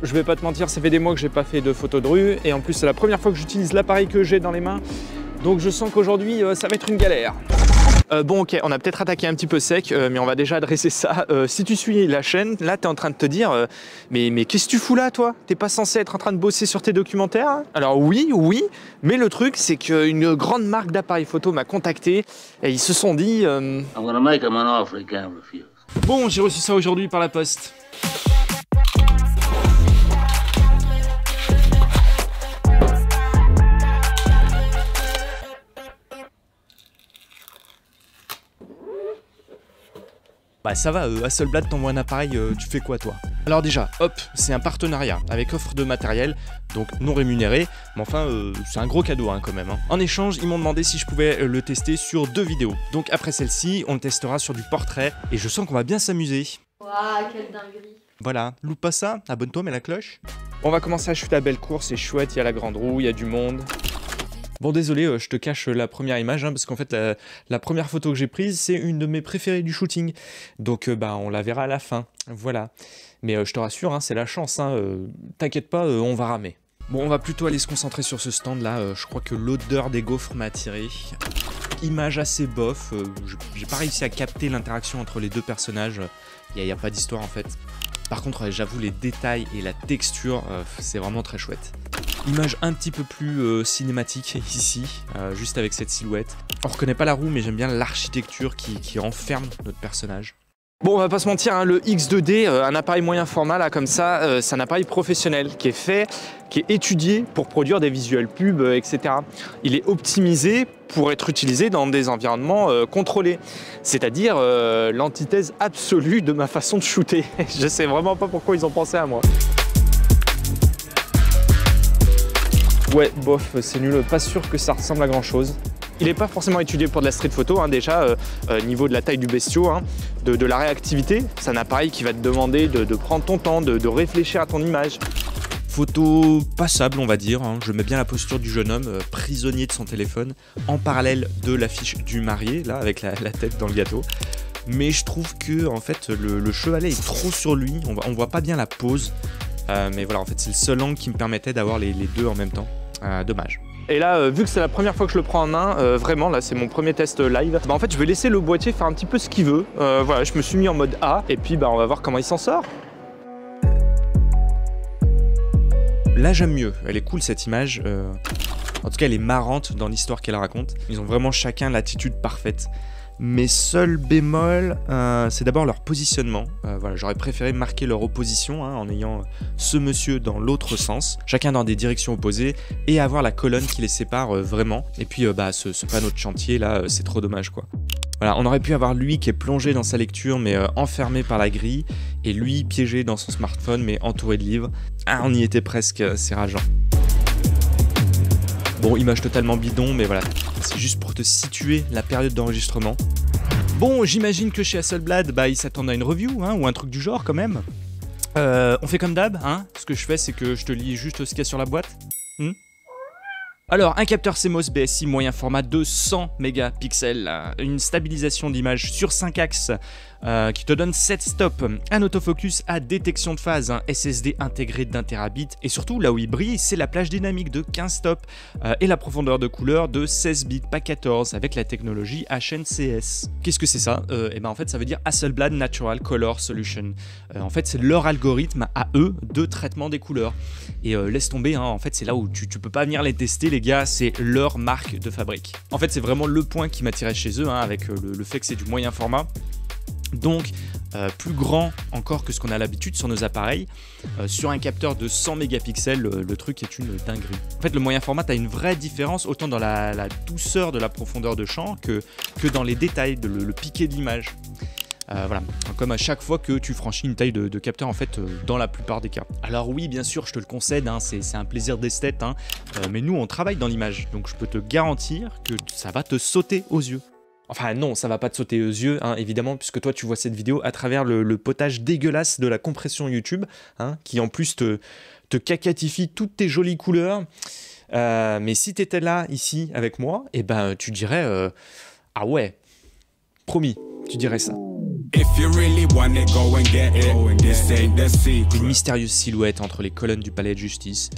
je vais pas te mentir, ça fait des mois que j'ai pas fait de photos de rue et en plus c'est la première fois que j'utilise l'appareil que j'ai dans les mains. Donc je sens qu'aujourd'hui ça va être une galère. Bon ok, on a peut-être attaqué un petit peu sec, mais on va déjà adresser ça. Si tu suis la chaîne, là tu es en train de te dire mais qu'est-ce que tu fous là toi? T'es pas censé être en train de bosser sur tes documentaires? Alors oui, mais le truc c'est qu'une grande marque d'appareils photo m'a contacté et ils se sont dit bon, j'ai reçu ça aujourd'hui par la poste. Bah ça va, Hasselblad t'envoie un appareil, tu fais quoi toi? Alors déjà, hop, c'est un partenariat avec offre de matériel, donc non rémunéré, mais enfin c'est un gros cadeau hein, quand même. Hein. En échange, ils m'ont demandé si je pouvais le tester sur 2 vidéos. Donc après celle-ci, on le testera sur du portrait, et je sens qu'on va bien s'amuser. Waouh, quelle dinguerie. Voilà, loupe pas ça, abonne-toi, mets la cloche. On va commencer à shooter la belle course, c'est chouette, il y a la grande roue, il y a du monde. Bon désolé, je te cache la première image, hein, parce qu'en fait la première photo que j'ai prise, c'est une de mes préférées du shooting. Donc bah, on la verra à la fin, voilà. Mais je te rassure, hein, c'est la chance, hein, t'inquiète pas, on va ramer. Bon, on va plutôt aller se concentrer sur ce stand là, je crois que l'odeur des gaufres m'a attiré. Image assez bof, j'ai pas réussi à capter l'interaction entre les deux personnages, il n'y a pas d'histoire en fait. Par contre, j'avoue, les détails et la texture, c'est vraiment très chouette. Image un petit peu plus cinématique ici, juste avec cette silhouette. On reconnaît pas la roue, mais j'aime bien l'architecture qui renferme notre personnage. Bon, on va pas se mentir, hein, le X2D, un appareil moyen format là comme ça, c'est un appareil professionnel qui est étudié pour produire des visuels pubs, etc. Il est optimisé pour être utilisé dans des environnements contrôlés, c'est-à-dire l'antithèse absolue de ma façon de shooter. Je sais vraiment pas pourquoi ils ont pensé à moi. Ouais, bof, c'est nul, pas sûr que ça ressemble à grand chose. Il n'est pas forcément étudié pour de la street photo, hein, déjà, niveau de la taille du bestiau, hein, de la réactivité. C'est un appareil qui va te demander de prendre ton temps, de réfléchir à ton image. Photo passable, on va dire, hein. Je mets bien la posture du jeune homme, prisonnier de son téléphone, en parallèle de l'affiche du marié, là, avec la tête dans le gâteau. Mais je trouve que, en fait, le chevalet est trop sur lui, on voit pas bien la pose. Mais voilà, en fait, c'est le seul angle qui me permettait d'avoir les deux en même temps. Dommage. Et là, vu que c'est la première fois que je le prends en main, vraiment, là, c'est mon premier test live, bah, en fait, je vais laisser le boîtier faire un petit peu ce qu'il veut. Voilà, je me suis mis en mode A, et puis bah, on va voir comment il s'en sort. Là, j'aime mieux. Elle est cool, cette image. En tout cas, elle est marrante dans l'histoire qu'elle raconte. Ils ont vraiment chacun l'attitude parfaite. Mes seuls bémols, c'est d'abord leur positionnement. Voilà, j'aurais préféré marquer leur opposition hein, en ayant ce monsieur dans l'autre sens, chacun dans des directions opposées, et avoir la colonne qui les sépare vraiment. Et puis bah, ce panneau de chantier là, c'est trop dommage quoi. Voilà, on aurait pu avoir lui qui est plongé dans sa lecture mais enfermé par la grille, et lui piégé dans son smartphone mais entouré de livres. Ah, on y était presque, c'est rageant. Bon, image totalement bidon, mais voilà, c'est juste pour te situer la période d'enregistrement. Bon, j'imagine que chez Hasselblad, bah, ils s'attendent à une review, hein, ou un truc du genre quand même. On fait comme d'hab, hein. Ce que je fais, c'est que je te lis juste ce qu'il y a sur la boîte. Alors, un capteur CMOS BSI moyen format de 100 mégapixels, une stabilisation d'image sur 5 axes qui te donne 7 stops, un autofocus à détection de phase, un SSD intégré d'1 Tb, et surtout, là où il brille, c'est la plage dynamique de 15 stops et la profondeur de couleur de 16 bits, pas 14, avec la technologie HNCS. Qu'est-ce que c'est ça? Et ben en fait, ça veut dire Hasselblad Natural Color Solution. En fait, c'est leur algorithme à eux de traitement des couleurs. Et laisse tomber, hein, en fait, c'est là où tu peux pas venir les tester, les gars, c'est leur marque de fabrique. En fait, c'est vraiment le point qui m'attirait chez eux, hein, avec le fait que c'est du moyen format. Donc plus grand encore que ce qu'on a l'habitude sur nos appareils. Sur un capteur de 100 mégapixels, le truc est une dinguerie. En fait, le moyen format a une vraie différence autant dans la douceur de la profondeur de champ que dans les détails, le piqué de l'image. Voilà, comme à chaque fois que tu franchis une taille de capteur en fait dans la plupart des cas. Alors oui, bien sûr, je te le concède, hein, c'est un plaisir d'esthète, hein, mais nous on travaille dans l'image, donc je peux te garantir que ça va te sauter aux yeux. Enfin non, ça va pas te sauter aux yeux, hein, évidemment, puisque toi tu vois cette vidéo à travers le potage dégueulasse de la compression YouTube, hein, qui en plus te cacatifie toutes tes jolies couleurs. Mais si tu étais là, ici, avec moi, eh ben tu dirais ah ouais, promis, tu dirais ça. Une mystérieuse silhouette entre les colonnes du palais de justice.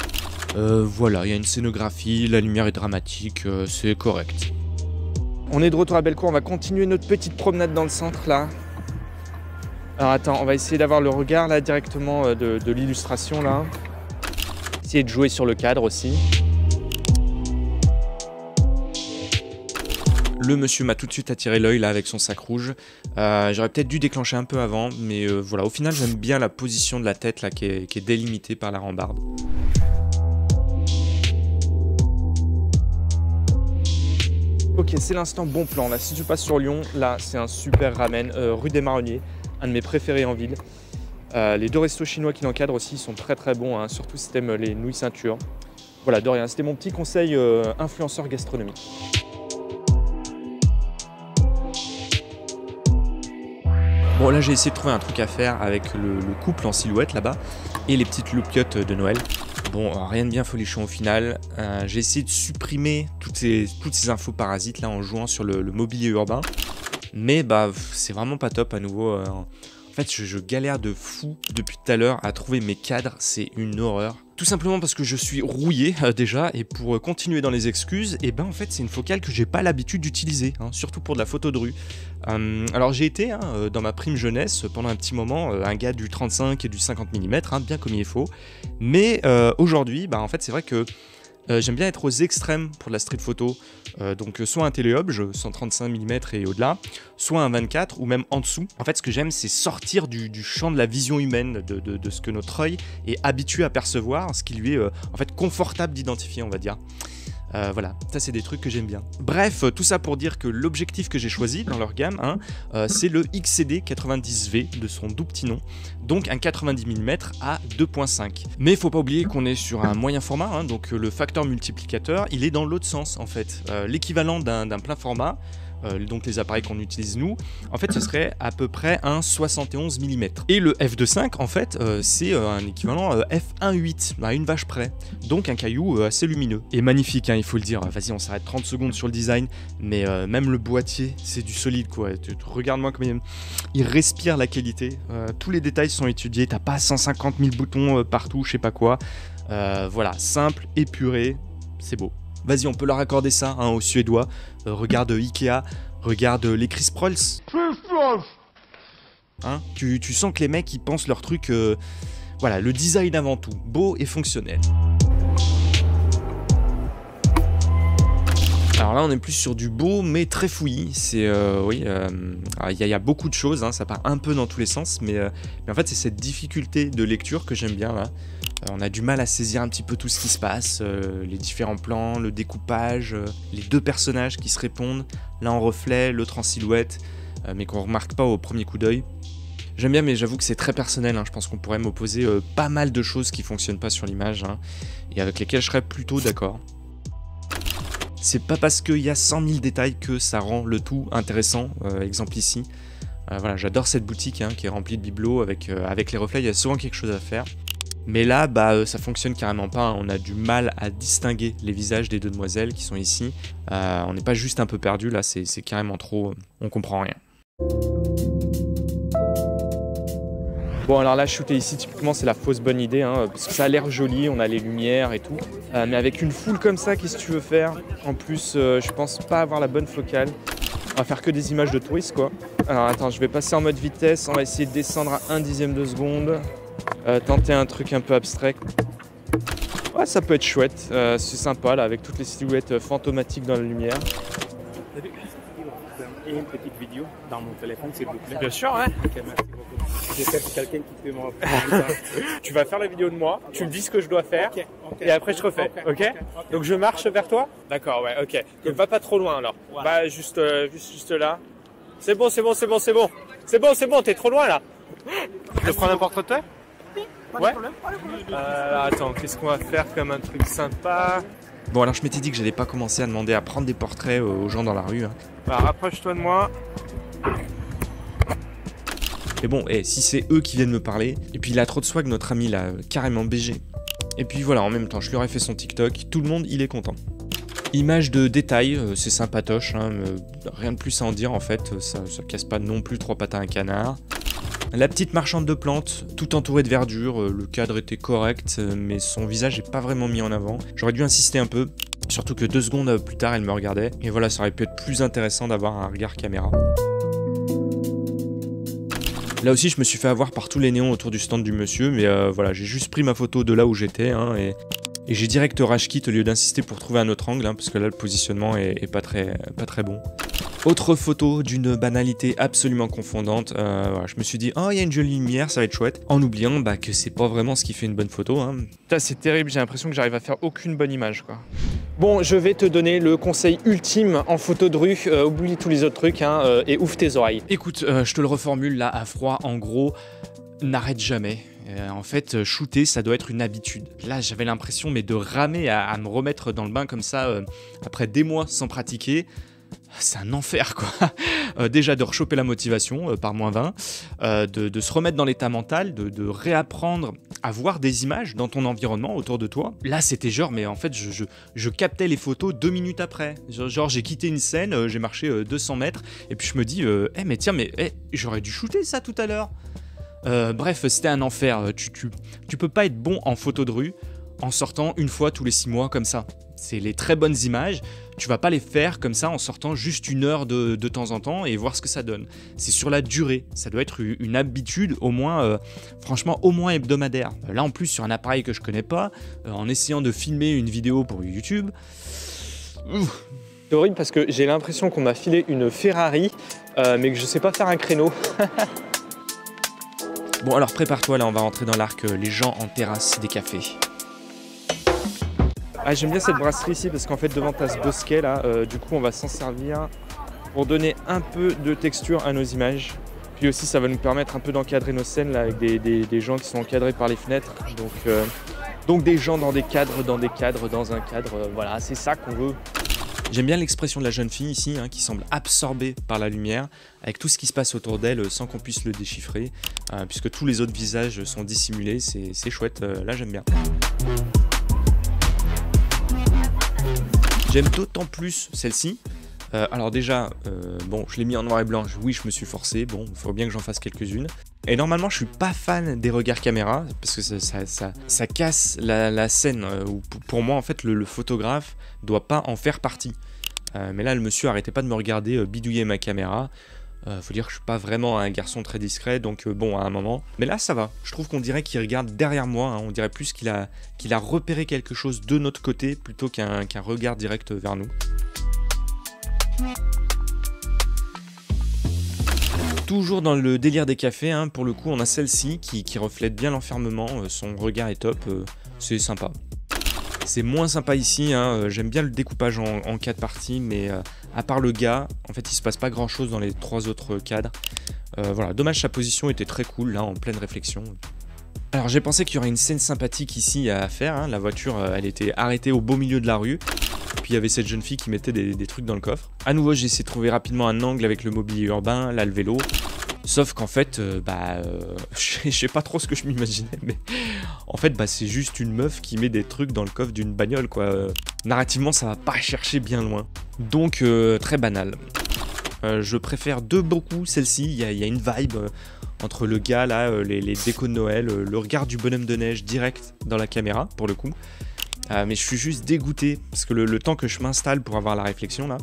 Voilà, il y a une scénographie, la lumière est dramatique, c'est correct. On est de retour à Bellecour, on va continuer notre petite promenade dans le centre là. Alors attends, on va essayer d'avoir le regard là directement de l'illustration là. Essayer de jouer sur le cadre aussi. Le monsieur m'a tout de suite attiré l'œil là avec son sac rouge. J'aurais peut-être dû déclencher un peu avant, mais voilà, au final j'aime bien la position de la tête là qui est délimitée par la rambarde. Ok, c'est l'instant bon plan là. Si tu passes sur Lyon, là c'est un super ramen rue des Marronniers, un de mes préférés en ville. Les deux restos chinois qui l'encadrent aussi sont très très bons, hein, surtout si t'aimes les nouilles ceinture. Voilà, de rien, c'était mon petit conseil influenceur gastronomique. Bon là j'ai essayé de trouver un truc à faire avec le couple en silhouette là-bas et les petites loupiottes de Noël. Bon, rien de bien folichon au final. J'ai essayé de supprimer toutes ces infos parasites là en jouant sur le mobilier urbain. Mais bah c'est vraiment pas top à nouveau. En fait je galère de fou depuis tout à l'heure à trouver mes cadres, c'est une horreur. Tout simplement parce que je suis rouillé déjà, et pour continuer dans les excuses, et ben en fait c'est une focale que j'ai pas l'habitude d'utiliser, hein, surtout pour de la photo de rue. Alors j'ai été dans ma prime jeunesse pendant un petit moment un gars du 35 et du 50 mm, bien comme il faut, mais aujourd'hui bah en fait c'est vrai que j'aime bien être aux extrêmes pour de la street photo, donc soit un téléobje 135 mm et au-delà, soit un 24 ou même en dessous. En fait ce que j'aime c'est sortir du champ de la vision humaine, de ce que notre œil est habitué à percevoir, ce qui lui est en fait confortable d'identifier on va dire. Voilà, ça c'est des trucs que j'aime bien. Bref, tout ça pour dire que l'objectif que j'ai choisi dans leur gamme, c'est le XCD 90V de son doux petit nom, donc un 90 mm à 2.5. Mais faut pas oublier qu'on est sur un moyen format, donc le facteur multiplicateur, il est dans l'autre sens en fait. L'équivalent d'un plein format, donc les appareils qu'on utilise nous, en fait ce serait à peu près un 71 mm. Et le f2.5 en fait c'est un équivalent f1.8 à une vache près, donc un caillou assez lumineux et magnifique, il faut le dire. Vas-y, on s'arrête 30 secondes sur le design, mais même le boîtier c'est du solide quoi. Regarde-moi comme il respire la qualité, tous les détails sont étudiés, t'as pas 150 000 boutons partout, je sais pas quoi. Voilà, simple, épuré, c'est beau. Vas-y, on peut leur accorder ça aux Suédois. Regarde Ikea, regarde les Chris Prolls. Tu sens que les mecs, ils pensent leur truc... voilà, le design avant tout, beau et fonctionnel. Alors là, on est plus sur du beau, mais très fouillis. C'est, oui, il y a beaucoup de choses, ça part un peu dans tous les sens, mais en fait, c'est cette difficulté de lecture que j'aime bien, là. On a du mal à saisir un petit peu tout ce qui se passe, les différents plans, le découpage, les deux personnages qui se répondent, l'un en reflet, l'autre en silhouette, mais qu'on remarque pas au premier coup d'œil. J'aime bien, mais j'avoue que c'est très personnel, je pense qu'on pourrait m'opposer pas mal de choses qui fonctionnent pas sur l'image, et avec lesquelles je serais plutôt d'accord. C'est pas parce qu'il y a 100 000 détails que ça rend le tout intéressant, exemple ici. Voilà, j'adore cette boutique qui est remplie de bibelots avec les reflets, il y a souvent quelque chose à faire. Mais là, ça fonctionne carrément pas, on a du mal à distinguer les visages des deux demoiselles qui sont ici. On n'est pas juste un peu perdu, là c'est carrément trop, on comprend rien. Bon alors là, shooter ici typiquement c'est la fausse bonne idée, parce que ça a l'air joli, on a les lumières et tout. Mais avec une foule comme ça, qu'est-ce que tu veux faire? En plus, je pense pas avoir la bonne focale. On va faire que des images de touristes quoi. Alors attends, je vais passer en mode vitesse, on va essayer de descendre à 1/10 de seconde. Tenter un truc un peu abstrait. Ouais, ça peut être chouette, c'est sympa là avec toutes les silhouettes fantomatiques dans la lumière. Et une petite vidéo dans mon téléphone s'il vous plaît. Bien sûr, ouais. Ok, merci beaucoup. J'espère que quelqu'un qui peut me... Tu vas faire la vidéo de moi, tu me dis ce que je dois faire, Ok. et après je refais, ok? Donc je marche vers toi? D'accord, ouais, ok. Donc va pas trop loin alors. Voilà. Bah juste là. C'est bon, c'est bon, c'est bon, c'est bon. C'est bon, c'est bon, t'es trop loin là. Je prends n'importe quoi? Ouais. Attends, qu'est-ce qu'on va faire comme un truc sympa? Bon alors je m'étais dit que j'allais pas commencer à demander à prendre des portraits aux gens dans la rue. Bah rapproche-toi de moi. Mais bon, si c'est eux qui viennent me parler, et puis il a trop de swag notre ami là, carrément BG. Et puis voilà, en même temps je lui aurais fait son TikTok, tout le monde il est content. Image de détail, c'est sympatoche, hein, rien de plus à en dire en fait, ça casse pas non plus trois pattes à un canard. La petite marchande de plantes, tout entourée de verdure, le cadre était correct, mais son visage n'est pas vraiment mis en avant. J'aurais dû insister un peu, surtout que 2 secondes plus tard elle me regardait, et voilà, ça aurait pu être plus intéressant d'avoir un regard caméra. Là aussi je me suis fait avoir par tous les néons autour du stand du monsieur, mais voilà, j'ai juste pris ma photo de là où j'étais, hein, et j'ai direct rage quit au lieu d'insister pour trouver un autre angle, hein, parce que là le positionnement est pas très bon. Autre photo d'une banalité absolument confondante, voilà, je me suis dit, oh il y a une jolie lumière, ça va être chouette, en oubliant que c'est pas vraiment ce qui fait une bonne photo. Hein. C'est terrible, j'ai l'impression que j'arrive à faire aucune bonne image, quoi. Bon, je vais te donner le conseil ultime en photo de rue, oublie tous les autres trucs, hein, et ouvre tes oreilles. Écoute, je te le reformule là à froid, en gros, n'arrête jamais. En fait, shooter, ça doit être une habitude. Là, j'avais l'impression de ramer à me remettre dans le bain comme ça, après des mois sans pratiquer. C'est un enfer, quoi. Déjà de rechoper la motivation par -20, de se remettre dans l'état mental, de réapprendre à voir des images dans ton environnement autour de toi. Là, c'était genre, mais en fait, je captais les photos 2 minutes après. Genre, j'ai quitté une scène, j'ai marché 200 mètres, et puis je me dis, j'aurais dû shooter ça tout à l'heure. Bref, c'était un enfer. Tu peux pas être bon en photo de rue en sortant une fois tous les 6 mois comme ça. C'est les très bonnes images, tu vas pas les faire comme ça en sortant juste 1 heure de temps en temps et voir ce que ça donne. C'est sur la durée, ça doit être une habitude au moins, franchement au moins hebdomadaire. Là en plus sur un appareil que je connais pas, en essayant de filmer une vidéo pour YouTube. C'est horrible parce que j'ai l'impression qu'on m'a filé une Ferrari, mais que je sais pas faire un créneau. Bon alors prépare-toi, là on va rentrer dans l'arc les gens en terrasse des cafés. Ah, j'aime bien cette brasserie ici parce qu'en fait devant t'as ce bosquet là, du coup on va s'en servir pour donner un peu de texture à nos images. Puis aussi ça va nous permettre un peu d'encadrer nos scènes là, avec des gens qui sont encadrés par les fenêtres. Donc des gens dans des cadres, dans un cadre, voilà, c'est ça qu'on veut. J'aime bien l'expression de la jeune fille ici, hein, qui semble absorbée par la lumière, avec tout ce qui se passe autour d'elle sans qu'on puisse le déchiffrer, puisque tous les autres visages sont dissimulés, c'est chouette, là j'aime bien. J'aime d'autant plus celle-ci. Alors déjà, bon, je l'ai mis en noir et blanc, oui je me suis forcé, bon, il faut bien que j'en fasse quelques-unes. Et normalement je suis pas fan des regards caméra, parce que ça casse la scène, où pour moi en fait le photographe doit pas en faire partie. Mais là le monsieur arrêtait pas de me regarder bidouiller ma caméra. Faut dire que je suis pas vraiment un garçon très discret, donc bon à un moment. Mais là ça va, je trouve qu'on dirait qu'il regarde derrière moi, hein. On dirait plus qu'il a repéré quelque chose de notre côté plutôt qu'un regard direct vers nous. Toujours dans le délire des cafés, hein, pour le coup on a celle-ci qui reflète bien l'enfermement, son regard est top, c'est sympa. C'est moins sympa ici, hein. J'aime bien le découpage en 4 parties, mais à part le gars, en fait il se passe pas grand chose dans les 3 autres cadres. Voilà, dommage sa position était très cool là, en pleine réflexion. Alors j'ai pensé qu'il y aurait une scène sympathique ici à faire, hein. La voiture elle était arrêtée au beau milieu de la rue, puis il y avait cette jeune fille qui mettait des trucs dans le coffre. À nouveau j'ai essayé de trouver rapidement un angle avec le mobilier urbain, là le vélo. Sauf qu'en fait, je sais pas trop ce que je m'imaginais, mais en fait, c'est juste une meuf qui met des trucs dans le coffre d'une bagnole, quoi. Narrativement, ça va pas chercher bien loin. Donc, très banal. Je préfère de beaucoup celle-ci, il y a une vibe entre le gars, là, les décos de Noël, le regard du bonhomme de neige direct dans la caméra, pour le coup. Mais je suis juste dégoûté, parce que le temps que je m'installe pour avoir la réflexion, là,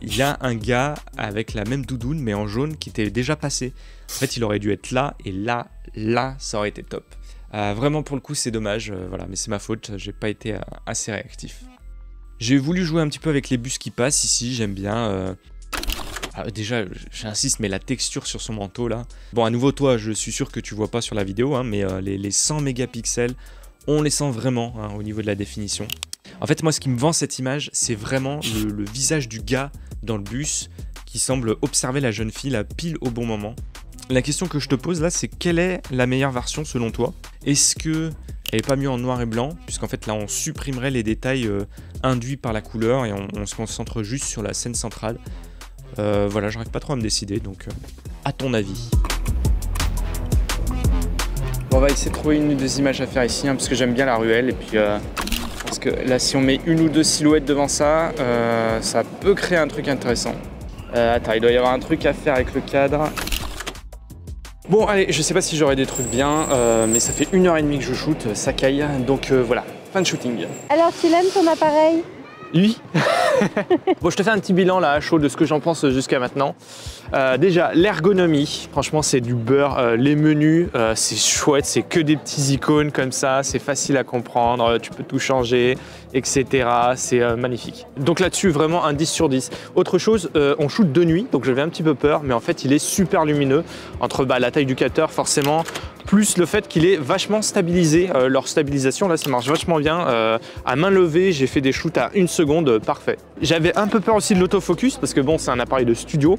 il y a un gars avec la même doudoune mais en jaune qui était déjà passé. En fait il aurait dû être là et là ça aurait été top. Vraiment pour le coup c'est dommage, voilà, mais c'est ma faute, j'ai pas été assez réactif. J'ai voulu jouer un petit peu avec les bus qui passent ici, j'aime bien. Déjà j'insiste, mais la texture sur son manteau là. Bon à nouveau toi je suis sûr que tu vois pas sur la vidéo, hein, mais les 100 mégapixels on les sent vraiment, hein, au niveau de la définition. En fait, moi, ce qui me vend cette image, c'est vraiment le visage du gars dans le bus qui semble observer la jeune fille là, pile au bon moment. La question que je te pose là, c'est quelle est la meilleure version selon toi? Est-ce qu'elle n'est pas mieux en noir et blanc? Puisqu'en fait, là, on supprimerait les détails induits par la couleur et on se concentre juste sur la scène centrale. Voilà, j'arrive pas trop à me décider, donc à ton avis? Bon, on va essayer de trouver une ou deux images à faire ici, hein, parce que j'aime bien la ruelle et puis... Parce que là, si on met une ou deux silhouettes devant ça, ça peut créer un truc intéressant. Attends, il doit y avoir un truc à faire avec le cadre. Bon, allez, je sais pas si j'aurai des trucs bien, mais ça fait 1h30 que je shoot, ça caille. Donc voilà, fin de shooting. Alors, tu l'aimes ton appareil? Oui. Bon, je te fais un petit bilan là à chaud de ce que j'en pense jusqu'à maintenant. Déjà, l'ergonomie, franchement, c'est du beurre. Les menus, c'est chouette, c'est que des petits icônes comme ça, c'est facile à comprendre, tu peux tout changer, etc. C'est magnifique. Donc là-dessus, vraiment un 10 sur 10. Autre chose, on shoot de nuit, donc j'avais un petit peu peur, mais en fait, il est super lumineux. Entre la taille du capteur, forcément, plus le fait qu'il est vachement stabilisé. Leur stabilisation, là, ça marche vachement bien. À main levée, j'ai fait des shoots à 1 seconde, parfait. J'avais un peu peur aussi de l'autofocus, parce que bon, c'est un appareil de studio,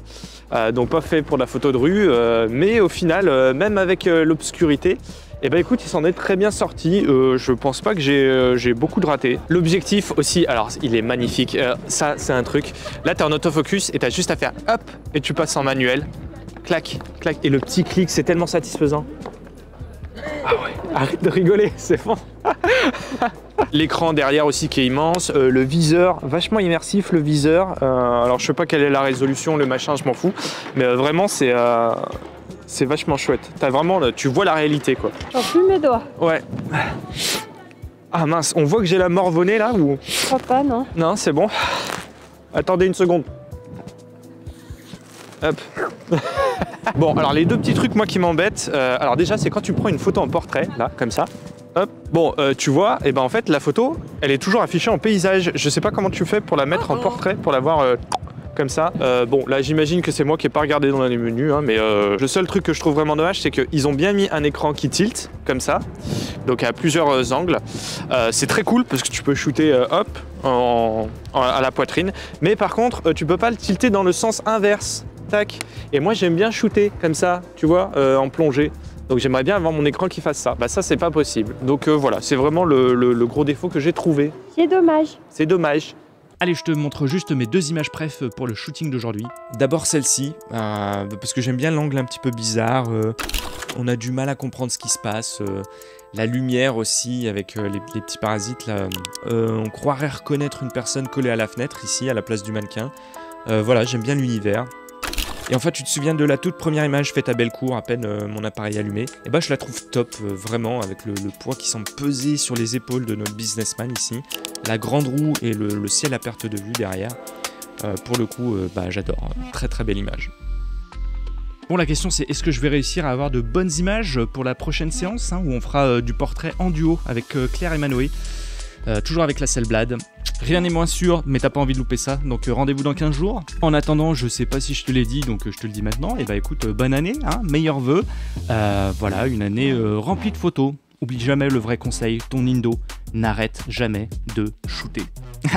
donc pas fait pour la photo de rue, mais au final, même avec l'obscurité, eh ben écoute, il s'en est très bien sorti. Je pense pas que j'ai beaucoup de ratés. L'objectif aussi, alors il est magnifique. Ça, c'est un truc. Là, tu es en autofocus et tu as juste à faire hop, et tu passes en manuel. Clac, clac. Et le petit clic, c'est tellement satisfaisant. Ah ouais, arrête de rigoler, c'est bon. L'écran derrière aussi qui est immense, le viseur, vachement immersif le viseur. Alors je sais pas quelle est la résolution, le machin, je m'en fous. Mais vraiment c'est vachement chouette. Tu vois la réalité quoi. J'en fume mes doigts. Ouais. Ah mince, on voit que j'ai la morvonnée là ou... Je crois pas, non. Non, c'est bon. Attendez une seconde. Hop. Bon, alors les deux petits trucs moi qui m'embêtent, alors déjà c'est quand tu prends une photo en portrait, là, comme ça, hop, bon, tu vois, et ben en fait la photo, elle est toujours affichée en paysage. Je sais pas comment tu fais pour la mettre en portrait, pour la voir comme ça. Bon, là j'imagine que c'est moi qui n'ai pas regardé dans les menus, hein, mais le seul truc que je trouve vraiment dommage, c'est qu'ils ont bien mis un écran qui tilte, comme ça, donc à plusieurs angles. C'est très cool parce que tu peux shooter hop, à la poitrine, mais par contre, tu peux pas le tilter dans le sens inverse. Tac. Et moi j'aime bien shooter comme ça, tu vois, en plongée. Donc j'aimerais bien avoir mon écran qui fasse ça. Bah ça c'est pas possible. Donc voilà, c'est vraiment le gros défaut que j'ai trouvé. C'est dommage. C'est dommage. Allez, je te montre juste mes deux images préf pour le shooting d'aujourd'hui. D'abord celle-ci, parce que j'aime bien l'angle un petit peu bizarre. On a du mal à comprendre ce qui se passe. La lumière aussi, avec les petits parasites là. On croirait reconnaître une personne collée à la fenêtre ici, à la place du mannequin. Voilà, j'aime bien l'univers. Et en fait, tu te souviens de la toute première image faite à Bellecour, à peine mon appareil allumé. Et bah, je la trouve top, vraiment, avec le poids qui semble peser sur les épaules de notre businessman ici. La grande roue et le ciel à perte de vue derrière. Pour le coup, bah, j'adore. Très très belle image. Bon, la question c'est, est-ce que je vais réussir à avoir de bonnes images pour la prochaine séance, hein, où on fera du portrait en duo avec Claire et Manoé. Toujours avec la Hasselblad. Rien n'est moins sûr, mais t'as pas envie de louper ça, donc rendez-vous dans 15 jours. En attendant, je sais pas si je te l'ai dit, donc je te le dis maintenant. Et bah écoute, bonne année, hein, meilleurs vœux. Voilà, une année remplie de photos. Oublie jamais le vrai conseil, ton Indo, n'arrête jamais de shooter.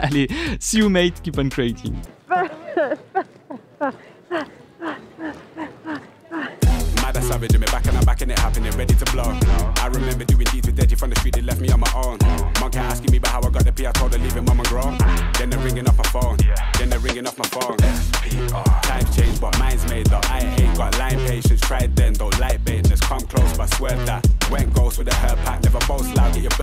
Allez, see you mate, keep on creating. Mad as savage in me back and I'm back in it happening, ready to blow. I remember doing deeds with Deji from the street, they left me on my own. Mom kept asking me about how I got the P, I told her leave it mum and grow. Then they're ringing off my phone, then they're ringing off my phone. Times change but mine's made up, I ain't got line patience, tried then, don't like bait, just come close but swear that. Went ghost with a hair pack, never boast loud, get your